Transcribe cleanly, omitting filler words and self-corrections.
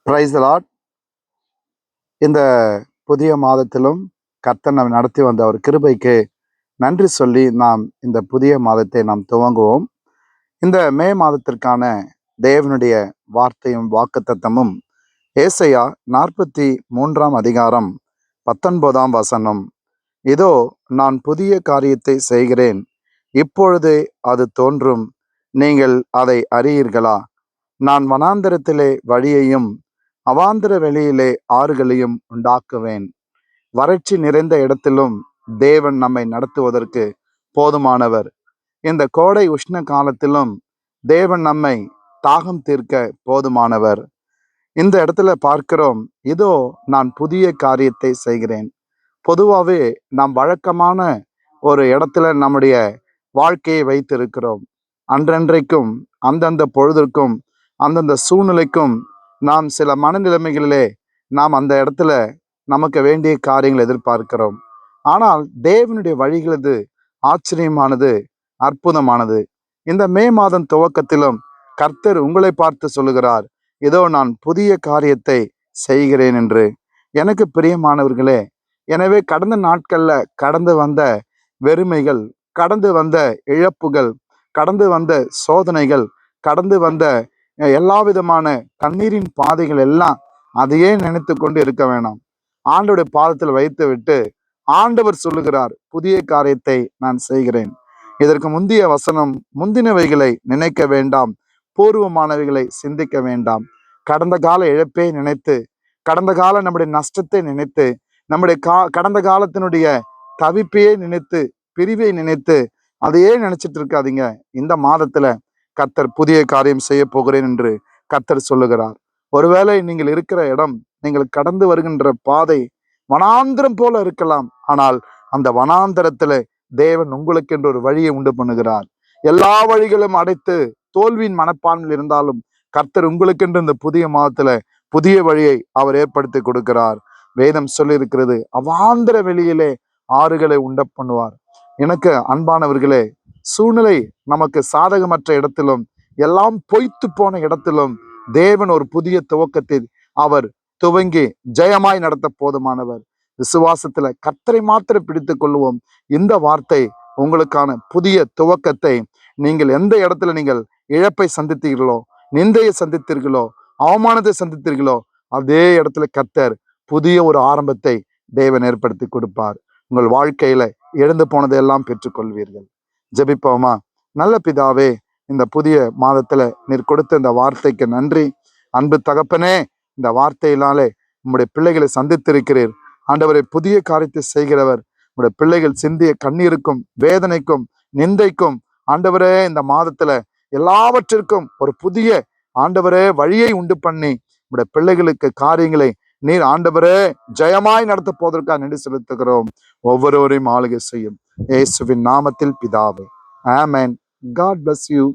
Praise the Lord. இந்த புதிய மாதத்திலும் கர்த்தர் நம்மை நடத்தி வந்த ஒரு கிருபைக்கு நன்றி சொல்லி நாம் இந்த புதிய மாதத்தை நாம் துவங்குவோம். இந்த மே மாதத்திற்கான தேவனுடைய வார்த்தையும் வாக்குத்தத்தமும் ஏசாயா 43 அதிகாரம் 19 வசனம். இதோ நான் புதிய காரியத்தை செய்கிறேன், இப்பொழுதே அது தோன்றும், நீங்கள் அதை அறியீர்களா? நான் வனாந்தரத்திலே வழியையும் அவாந்தர வெளியிலே ஆறுகளையும் உண்டாக்குவேன். வறட்சி நிறைந்த இடத்திலும் தேவன் நம்மை நடத்துவதற்கு போதுமானவர். இந்த கோடை உஷ்ண காலத்திலும் தேவன் நம்மை தாகம் தீர்க்க போதுமானவர். இந்த இடத்துல பார்க்கிறோம், இதோ நான் புதிய காரியத்தை செய்கிறேன். பொதுவாகவே நாம் வழக்கமான ஒரு இடத்துல நம்முடைய வாழ்க்கையை வைத்திருக்கிறோம். அன்றன்றைக்கும் அந்தந்த பொழுதிற்கும் அந்தந்த சூழ்நிலைக்கும் நாம் சில மனநிலைமைகளிலே நாம் அந்த இடத்துல நமக்கு வேண்டிய காரியங்களை எதிர்பார்க்கிறோம். ஆனால் தேவனுடைய வழிகளது ஆச்சரியமானது, அற்புதமானது. இந்த மே மாதம் துவக்கத்திலும் கர்த்தர் உங்களை பார்த்து சொல்லுகிறார், இதோ நான் புதிய காரியத்தை செய்கிறேன் என்று. எனக்கு பிரியமானவர்களே, எனவே கடந்த நாட்கள்ல கடந்து வந்த வெறுமைகள், கடந்து வந்த இழப்புகள், கடந்து வந்த சோதனைகள், கடந்து வந்த எல்லா விதமான கண்ணீரின் பாதைகள் எல்லாம் அதையே நினைத்து கொண்டு இருக்க வேணாம். ஆண்டவருடைய பாதத்தில் வைத்து விட்டு ஆண்டவர் சொல்லுகிறார், புதிய காரியத்தை நான் செய்கிறேன். இதற்கு முந்தைய வசனம், முந்தினவைகளை நினைக்க வேண்டாம், பூர்வமானவைகளை சிந்திக்க வேண்டாம். கடந்த கால இழப்பை நினைத்து, கடந்த கால நம்முடைய நஷ்டத்தை நினைத்து, நம்முடைய கடந்த காலத்தினுடைய தவிப்பையே நினைத்து, பிரிவை நினைத்து அதையே நினைச்சிட்டு இருக்காதீங்க. இந்த மாதத்துல கர்த்தர் புதிய காரியம் செய்ய போகிறேன் என்று கர்த்தர் சொல்லுகிறார். ஒருவேளை நீங்கள் இருக்கிற இடம், நீங்கள் கடந்து வருகின்ற பாதை வனாந்திரம் போல இருக்கலாம். ஆனால் அந்த வனாந்திரத்துல தேவன் உங்களுக்கு என்று ஒரு வழியை உண்டு பண்ணுகிறார். எல்லா வழிகளும் அடைத்து தோல்வியின் மனப்பான்மையில் இருந்தாலும் கர்த்தர் உங்களுக்கென்று இந்த புதிய மாதத்துல புதிய வழியை அவர் ஏற்படுத்தி கொடுக்கிறார். வேதம் சொல்லி இருக்கிறது, அவாந்திர வெளியிலே ஆறுகளை உண்ட பண்ணுவார். எனக்கு அன்பானவர்களே, சூழ்நிலை நமக்கு சாதகமற்ற இடத்திலும், எல்லாம் பொய்த்து போன இடத்திலும் தேவன் ஒரு புதிய துவக்கத்தில் அவர் துவங்கி ஜெயமாய் நடத்த போதுமானவர். விசுவாசத்துல கர்த்தரை மாத்திரம் பிடித்துக் கொள்வோம். இந்த வார்த்தை உங்களுக்கான புதிய துவக்கத்தை, நீங்கள் எந்த இடத்துல நீங்கள் இழப்பை சந்தித்தீர்களோ, நிந்தையை சந்தித்தீர்களோ, அவமானத்தை சந்தித்தீர்களோ, அதே இடத்துல கர்த்தர் புதிய ஒரு ஆரம்பத்தை தேவன் ஏற்படுத்தி கொடுப்பார். உங்கள் வாழ்க்கையில எழுந்து போனதையெல்லாம் பெற்றுக்கொள்வீர்கள். ஜெபிப்போமா? நல்ல பிதாவே, இந்த புதிய மாதத்துல நீர் கொடுத்த இந்த வார்த்தைக்கு நன்றி. அன்பு தகப்பனே, இந்த வார்த்தையினாலே உம்முடைய பிள்ளைகளை சந்தித்திருக்கிறீர். ஆண்டவரை, புதிய காரியத்தை செய்கிறவர். உம்முடைய பிள்ளைகள் சிந்திய கண்ணீருக்கும் வேதனைக்கும் நிந்தைக்கும் ஆண்டவரே, இந்த மாதத்துல எல்லாவற்றிற்கும் ஒரு புதிய ஆண்டவரே வழியை உண்டு பண்ணி உம்முடைய பிள்ளைகளுக்கு காரியங்களை நீர் ஆண்டவரே ஜெயமாய் நடத்த போவதற்காக நன்றி செலுத்துகிறோம். ஒவ்வொருவரையும் ஆளுகை செய்யும் இயேசுவின் நாமத்தில் பிதாவே, ஆமென். God bless you.